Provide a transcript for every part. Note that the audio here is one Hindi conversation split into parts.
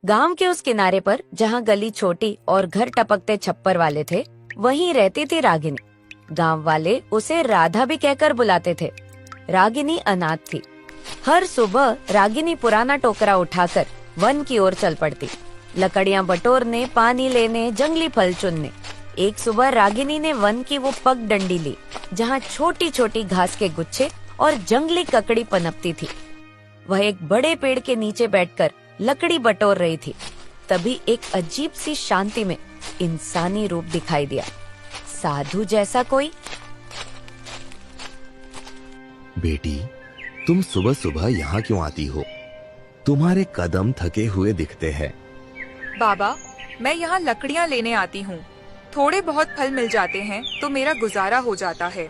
गांव के उस किनारे पर जहां गली छोटी और घर टपकते छप्पर वाले थे, वहीं रहती थी रागिनी। गांव वाले उसे राधा भी कहकर बुलाते थे। रागिनी अनाथ थी। हर सुबह रागिनी पुराना टोकरा उठाकर वन की ओर चल पड़ती, लकड़ियां बटोरने, पानी लेने, जंगली फल चुनने। एक सुबह रागिनी ने वन की वो पग डंडी ली जहाँ छोटी छोटी घास के गुच्छे और जंगली ककड़ी पनपती थी। वह एक बड़े पेड़ के नीचे बैठकर लकड़ी बटोर रही थी। तभी एक अजीब सी शांति में इंसानी रूप दिखाई दिया, साधु जैसा कोई। बेटी, तुम सुबह सुबह यहाँ क्यों आती हो? तुम्हारे कदम थके हुए दिखते हैं। बाबा, मैं यहाँ लकड़ियाँ लेने आती हूँ। थोड़े बहुत फल मिल जाते हैं तो मेरा गुजारा हो जाता है।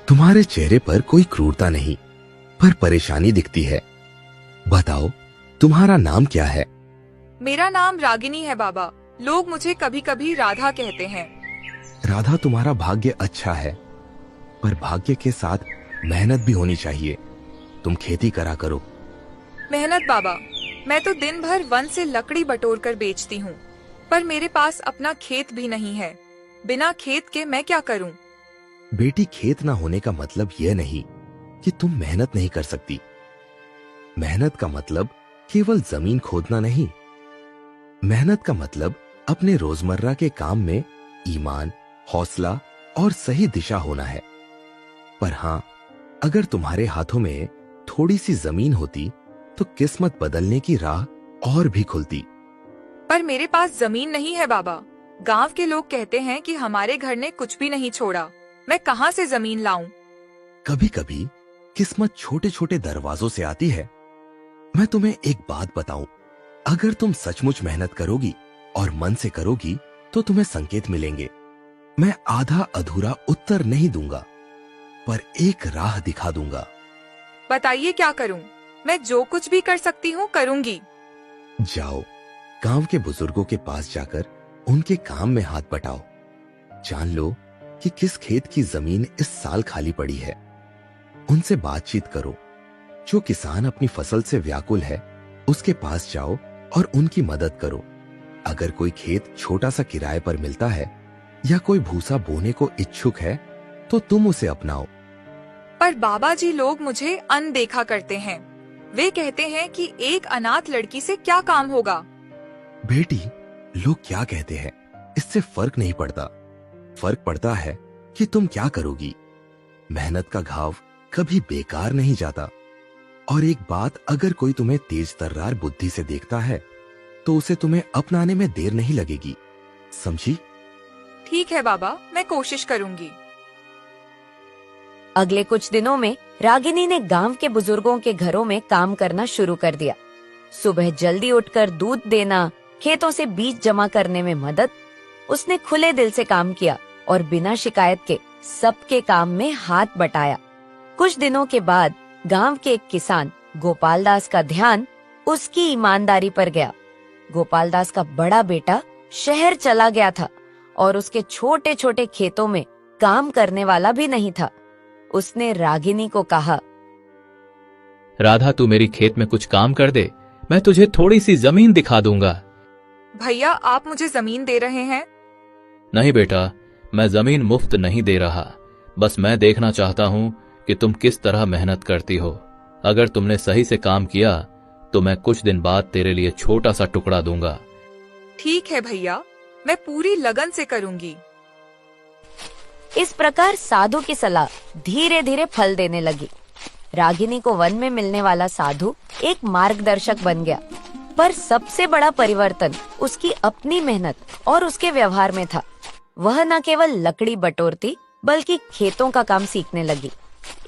तुम्हारे चेहरे पर कोई क्रूरता नहीं, पर परेशानी दिखती है। बताओ, तुम्हारा नाम क्या है? मेरा नाम रागिनी है बाबा। लोग मुझे कभी कभी राधा कहते हैं। राधा, तुम्हारा भाग्य अच्छा है, पर भाग्य के साथ मेहनत भी होनी चाहिए। तुम खेती करा करो। मेहनत बाबा, मैं तो दिन भर वन से लकड़ी बटोर कर बेचती हूँ, पर मेरे पास अपना खेत भी नहीं है। बिना खेत के मैं क्या करूँ? बेटी, खेत ना होने का मतलब यह नहीं कि तुम मेहनत नहीं कर सकती। मेहनत का मतलब केवल जमीन खोदना नहीं। मेहनत का मतलब अपने रोजमर्रा के काम में ईमान, हौसला और सही दिशा होना है। पर हाँ, अगर तुम्हारे हाथों में थोड़ी सी जमीन होती तो किस्मत बदलने की राह और भी खुलती। पर मेरे पास जमीन नहीं है बाबा। गांव के लोग कहते हैं कि हमारे घर ने कुछ भी नहीं छोड़ा। मैं कहाँ से जमीन लाऊं? कभी कभी किस्मत छोटे छोटे दरवाजों से आती है। मैं तुम्हें एक बात बताऊं, अगर तुम सचमुच मेहनत करोगी और मन से करोगी तो तुम्हें संकेत मिलेंगे। मैं आधा अधूरा उत्तर नहीं दूंगा, पर एक राह दिखा दूंगा। बताइए क्या करूं? मैं जो कुछ भी कर सकती हूं करूंगी। जाओ, गांव के बुजुर्गों के पास जाकर उनके काम में हाथ बटाओ। जान लो कि किस खेत की जमीन इस साल खाली पड़ी है। उनसे बातचीत करो। जो किसान अपनी फसल से व्याकुल है, उसके पास जाओ और उनकी मदद करो। अगर कोई खेत छोटा सा किराए पर मिलता है या कोई भूसा बोने को इच्छुक है तो तुम उसे अपनाओ। पर बाबा जी, लोग मुझे अनदेखा करते हैं। वे कहते हैं कि एक अनाथ लड़की से क्या काम होगा। बेटी, लोग क्या कहते हैं इससे फर्क नहीं पड़ता। फर्क पड़ता है कि तुम क्या करोगी। मेहनत का घाव कभी बेकार नहीं जाता। और एक बात, अगर कोई तुम्हें तेज तर्रार बुद्धि से देखता है तो उसे तुम्हें अपनाने में देर नहीं लगेगी। समझी? ठीक है बाबा, मैं कोशिश करूंगी। अगले कुछ दिनों में रागिनी ने गांव के बुजुर्गों के घरों में काम करना शुरू कर दिया। सुबह जल्दी उठकर दूध देना, खेतों से बीज जमा करने में मदद। उसने खुले दिल से काम किया और बिना शिकायत के सबके काम में हाथ बटाया। कुछ दिनों के बाद गांव के एक किसान गोपाल दास का ध्यान उसकी ईमानदारी पर गया। गोपाल दास का बड़ा बेटा शहर चला गया था और उसके छोटे छोटे खेतों में काम करने वाला भी नहीं था। उसने रागिनी को कहा, राधा, तू मेरी खेत में कुछ काम कर दे, मैं तुझे थोड़ी सी जमीन दिखा दूंगा। भैया, आप मुझे जमीन दे रहे हैं? नहीं बेटा, मैं जमीन मुफ्त नहीं दे रहा। बस मैं देखना चाहता हूं कि तुम किस तरह मेहनत करती हो। अगर तुमने सही से काम किया तो मैं कुछ दिन बाद तेरे लिए छोटा सा टुकड़ा दूंगा। ठीक है भैया, मैं पूरी लगन से करूंगी। इस प्रकार साधु की सलाह धीरे धीरे फल देने लगी। रागिनी को वन में मिलने वाला साधु एक मार्गदर्शक बन गया। पर सबसे बड़ा परिवर्तन उसकी अपनी मेहनत और उसके व्यवहार में था। वह न केवल लकड़ी बटोरती बल्कि खेतों का काम सीखने लगी।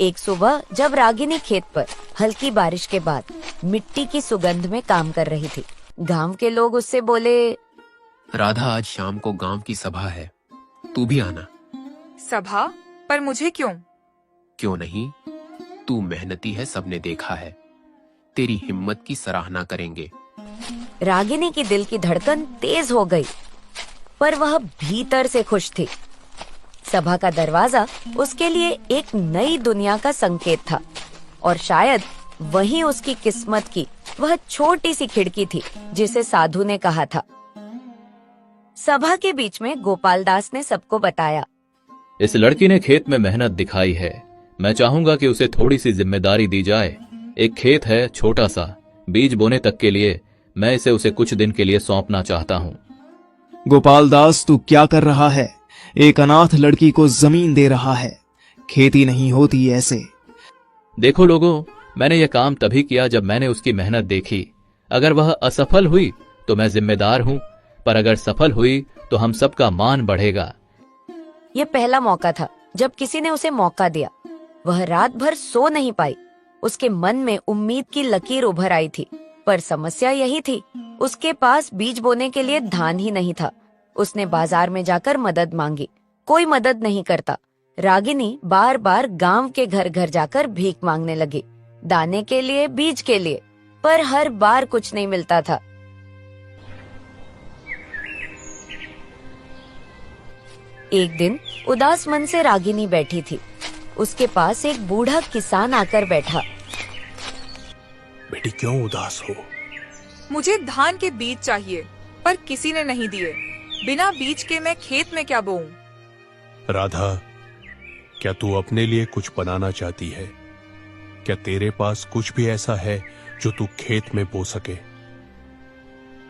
एक सुबह जब रागिनी खेत पर हल्की बारिश के बाद मिट्टी की सुगंध में काम कर रही थी, गांव के लोग उससे बोले, राधा, आज शाम को गांव की सभा है, तू भी आना। सभा? पर मुझे क्यों? क्यों नहीं? तू मेहनती है, सबने देखा है। तेरी हिम्मत की सराहना करेंगे। रागिनी की दिल की धड़कन तेज हो गई, पर वह भीतर से खुश थी। सभा का दरवाजा उसके लिए एक नई दुनिया का संकेत था और शायद वहीं उसकी किस्मत की वह छोटी सी खिड़की थी जिसे साधु ने कहा था। सभा के बीच में गोपाल दास ने सबको बताया, इस लड़की ने खेत में मेहनत दिखाई है। मैं चाहूंगा कि उसे थोड़ी सी जिम्मेदारी दी जाए। एक खेत है छोटा सा, बीज बोने तक के लिए मैं इसे उसे कुछ दिन के लिए सौंपना चाहता हूँ। गोपाल दास, तू क्या कर रहा है? एक अनाथ लड़की को जमीन दे रहा है। खेती नहीं होती ऐसे। देखो लोगों, मैंने यह काम तभी किया जब मैंने उसकी मेहनत देखी। अगर वह असफल हुई तो मैं जिम्मेदार हूँ, पर अगर सफल हुई तो हम सबका मान बढ़ेगा। यह पहला मौका था जब किसी ने उसे मौका दिया। वह रात भर सो नहीं पाई। उसके मन में उम्मीद की लकीर उभर आई थी, पर समस्या यही थी, उसके पास बीज बोने के लिए धान ही नहीं था। उसने बाजार में जाकर मदद मांगी, कोई मदद नहीं करता। रागिनी बार बार गांव के घर घर जाकर भीख मांगने लगी, दाने के लिए, बीज के लिए, पर हर बार कुछ नहीं मिलता था। एक दिन उदास मन से रागिनी बैठी थी। उसके पास एक बूढ़ा किसान आकर बैठा। बेटी, क्यों उदास हो? मुझे धान के बीज चाहिए, पर किसी ने नहीं दिए। बिना बीज के मैं खेत में क्या बोऊं? राधा, क्या तू अपने लिए कुछ बनाना चाहती है? क्या तेरे पास कुछ भी ऐसा है जो तू खेत में बो सके?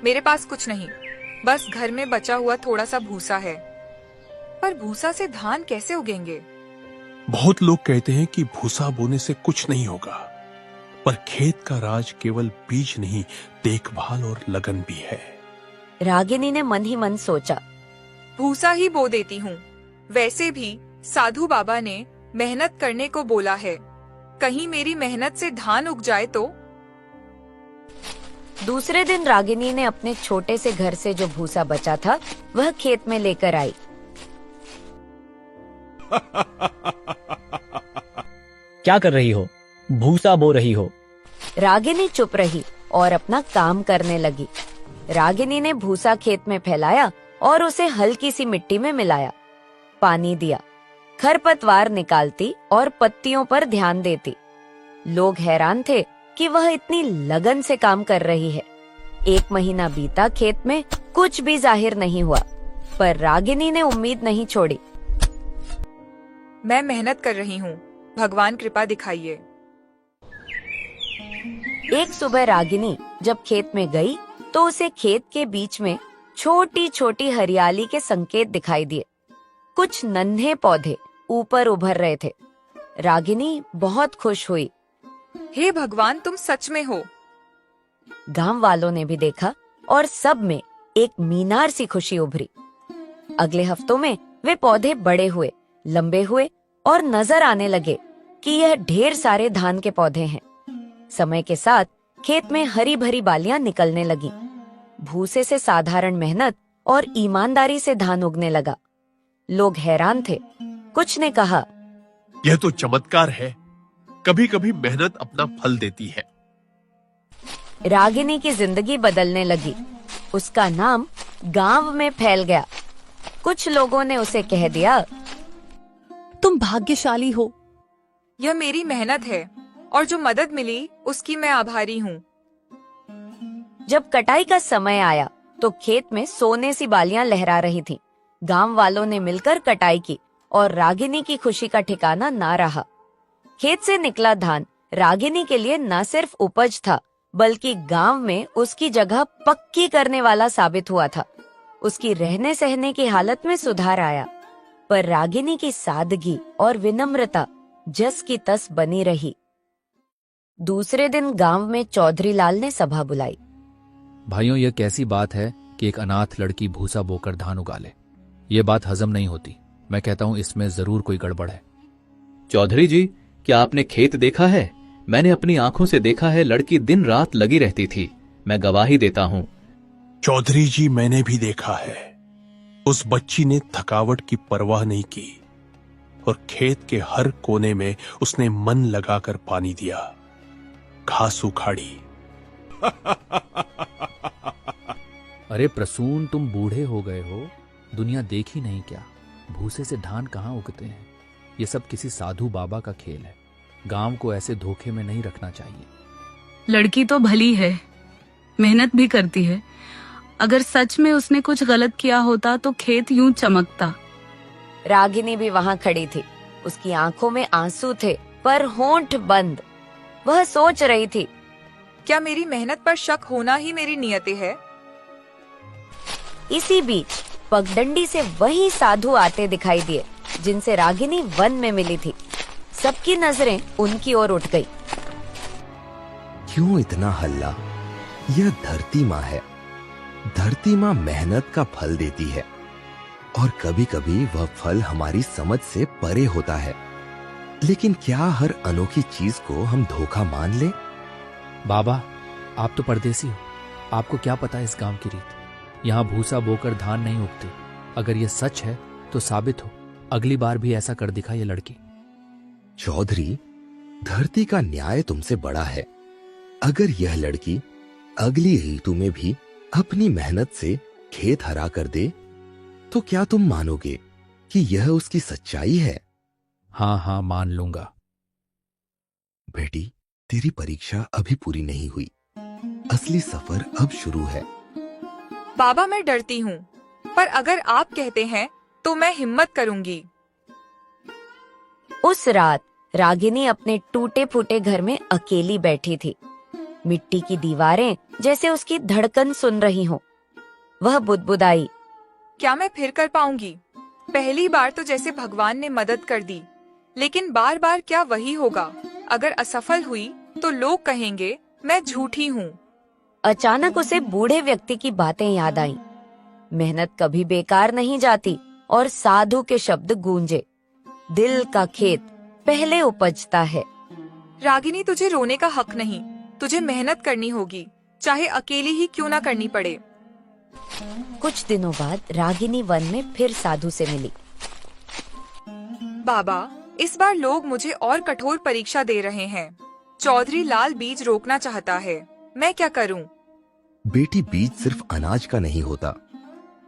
मेरे पास कुछ नहीं, बस घर में बचा हुआ थोड़ा सा भूसा है। पर भूसा से धान कैसे उगेंगे? बहुत लोग कहते हैं कि भूसा बोने से कुछ नहीं होगा, पर खेत का राज केवल बीज नहीं, देखभाल और लगन भी है। रागिनी ने मन ही मन सोचा, भूसा ही बो देती हूँ। वैसे भी साधु बाबा ने मेहनत करने को बोला है, कहीं मेरी मेहनत से धान उग जाए तो। दूसरे दिन रागिनी ने अपने छोटे से घर से जो भूसा बचा था वह खेत में लेकर आई। क्या कर रही हो? भूसा बो रही हो? रागिनी चुप रही और अपना काम करने लगी। रागिनी ने भूसा खेत में फैलाया और उसे हल्की सी मिट्टी में मिलाया, पानी दिया, खरपतवार निकालती और पत्तियों पर ध्यान देती। लोग हैरान थे कि वह इतनी लगन से काम कर रही है। 1 महीना बीता, खेत में कुछ भी जाहिर नहीं हुआ, पर रागिनी ने उम्मीद नहीं छोड़ी। मैं मेहनत कर रही हूँ, भगवान कृपा दिखाइए। एक सुबह रागिनी जब खेत में गई तो उसे खेत के बीच में छोटी छोटी हरियाली के संकेत दिखाई दिए। कुछ नन्हे पौधे ऊपर उभर रहे थे। रागिनी बहुत खुश हुई। हे भगवान, तुम सच में हो। गांव वालों ने भी देखा और सब में एक मीनार सी खुशी उभरी। अगले हफ्तों में वे पौधे बड़े हुए, लंबे हुए और नजर आने लगे कि यह ढेर सारे धान के पौधे हैं। समय के साथ खेत में हरी भरी बालियां निकलने लगी। भूसे से साधारण मेहनत और ईमानदारी से धान उगने लगा। लोग हैरान थे। कुछ ने कहा, यह तो चमत्कार है, कभी कभी मेहनत अपना फल देती है। रागिनी की जिंदगी बदलने लगी। उसका नाम गांव में फैल गया। कुछ लोगों ने उसे कह दिया, तुम भाग्यशाली हो। यह मेरी मेहनत है और जो मदद मिली उसकी मैं आभारी हूँ। जब कटाई का समय आया तो खेत में सोने सी बालियां लहरा रही थीं। गांव वालों ने मिलकर कटाई की और रागिनी की खुशी का ठिकाना ना रहा। खेत से निकला धान रागिनी के लिए न सिर्फ उपज था, बल्कि गांव में उसकी जगह पक्की करने वाला साबित हुआ था। उसकी रहने सहने की हालत में सुधार आया, पर रागिनी की सादगी और विनम्रता जस की तस बनी रही। दूसरे दिन गांव में चौधरी लाल ने सभा बुलाई। भाइयों, यह कैसी बात है कि एक अनाथ लड़की भूसा बोकर धान उगा ले? ये बात हजम नहीं होती। मैं कहता हूं इसमें जरूर कोई गड़बड़ है। चौधरी जी, क्या आपने खेत देखा है? मैंने अपनी आंखों से देखा है, लड़की दिन रात लगी रहती थी। मैं गवाही देता हूँ। चौधरी जी, मैंने भी देखा है। उस बच्ची ने थकावट की परवाह नहीं की और खेत के हर कोने में उसने मन लगाकर पानी दिया, घास उखाड़ी। अरे प्रसून, तुम बूढ़े हो गए हो, दुनिया देखी नहीं क्या? भूसे से धान कहाँ उगते हैं? ये सब किसी साधु बाबा का खेल है। गांव को ऐसे धोखे में नहीं रखना चाहिए। लड़की तो भली है, मेहनत भी करती है। अगर सच में उसने कुछ गलत किया होता तो खेत यूं चमकता। रागिनी भी वहाँ खड़ी थी। उसकी आंखों में आंसू थे पर होंठ बंद। वह सोच रही थी, क्या मेरी मेहनत पर शक होना ही मेरी नियति है? इसी बीच पगडंडी से वही साधु आते दिखाई दिए जिनसे रागिनी वन में मिली थी। सबकी नजरें उनकी ओर उठ गई। क्यों इतना हल्ला? यह धरती माँ है। धरती माँ मेहनत का फल देती है और कभी कभी वह फल हमारी समझ से परे होता है। लेकिन क्या हर अनोखी चीज को हम धोखा मान ले? बाबा, आप तो परदेसी हो, आपको क्या पता है इस गांव की रीत? यहाँ भूसा बोकर धान नहीं उगते। अगर ये सच है तो साबित हो, अगली बार भी ऐसा कर दिखा ये लड़की। चौधरी, धरती का न्याय तुमसे बड़ा है। अगर यह लड़की अगली ऋतु में भी अपनी मेहनत से खेत हरा कर दे तो क्या तुम मानोगे कि यह उसकी सच्चाई है? हाँ हाँ, मान लूंगा। बेटी, तेरी परीक्षा अभी पूरी नहीं हुई। असली सफर अब शुरू है। बाबा, मैं डरती हूँ, पर अगर आप कहते हैं तो मैं हिम्मत करूंगी। उस रात रागिनी अपने टूटे फूटे घर में अकेली बैठी थी। मिट्टी की दीवारें जैसे उसकी धड़कन सुन रही हों। वह बुदबुदाई, क्या मैं फिर कर पाऊंगी? पहली बार तो जैसे भगवान ने मदद कर दी, लेकिन बार बार क्या वही होगा? अगर असफल हुई तो लोग कहेंगे मैं झूठी हूँ। अचानक उसे बूढ़े व्यक्ति की बातें याद आईं। मेहनत कभी बेकार नहीं जाती और साधु के शब्द गूंजे, दिल का खेत पहले उपजता है। रागिनी, तुझे रोने का हक नहीं। तुझे मेहनत करनी होगी, चाहे अकेली ही क्यों ना करनी पड़े। कुछ दिनों बाद रागिनी वन में फिर साधु से मिली। बाबा, इस बार लोग मुझे और कठोर परीक्षा दे रहे हैं। चौधरी लाल बीज रोकना चाहता है, मैं क्या करूं? बेटी, बीज सिर्फ अनाज का नहीं होता,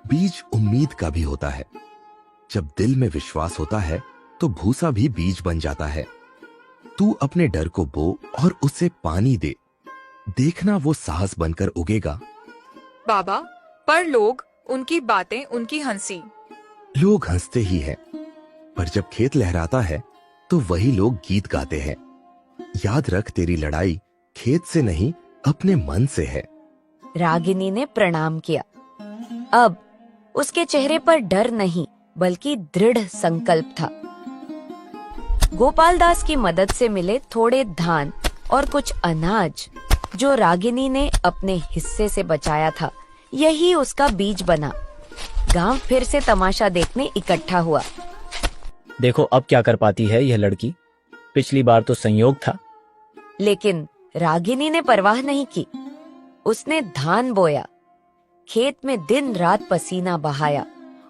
बीज उम्मीद का भी होता है। जब दिल में विश्वास होता है तो भूसा भी बीज बन जाता है। तू अपने डर को बो और उसे पानी दे, देखना वो साहस बनकर उगेगा। बाबा, पर लोग, उनकी बातें, उनकी हंसी। लोग हंसते ही हैं, पर जब खेत लहराता है तो वही लोग गीत गाते हैं। याद रख, तेरी लड़ाई खेत से नहीं अपने मन से है। रागिनी ने प्रणाम किया। अब उसके चेहरे पर डर नहीं बल्कि दृढ़ संकल्प था। गोपाल दास की मदद से मिले थोड़े धान और कुछ अनाज जो रागिनी ने अपने हिस्से से बचाया था, यही उसका बीज बना। गांव फिर से तमाशा देखने इकट्ठा हुआ। देखो अब क्या कर पाती है यह लड़की। पिछली बार तो संयोग था। लेकिन रागिनी ने परवाह नहीं की। उसने धान बोया, खेत में दिन रात पसीना बहाया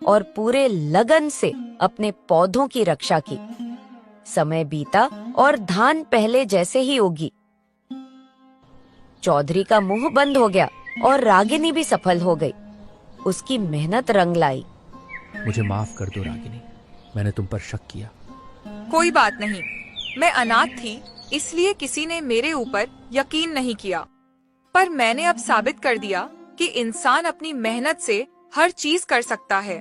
और पूरे लगन से अपने पौधों की रक्षा की। समय बीता और धान पहले जैसे ही उगी। चौधरी का मुंह बंद हो गया और रागिनी भी सफल हो गई। उसकी मेहनत रंग लाई। मुझे माफ कर दो रागिनी, मैंने तुम पर शक किया। कोई बात नहीं, मैं अनाथ थी इसलिए किसी ने मेरे ऊपर यकीन नहीं किया, पर मैंने अब साबित कर दिया कि इंसान अपनी मेहनत से हर चीज कर सकता है।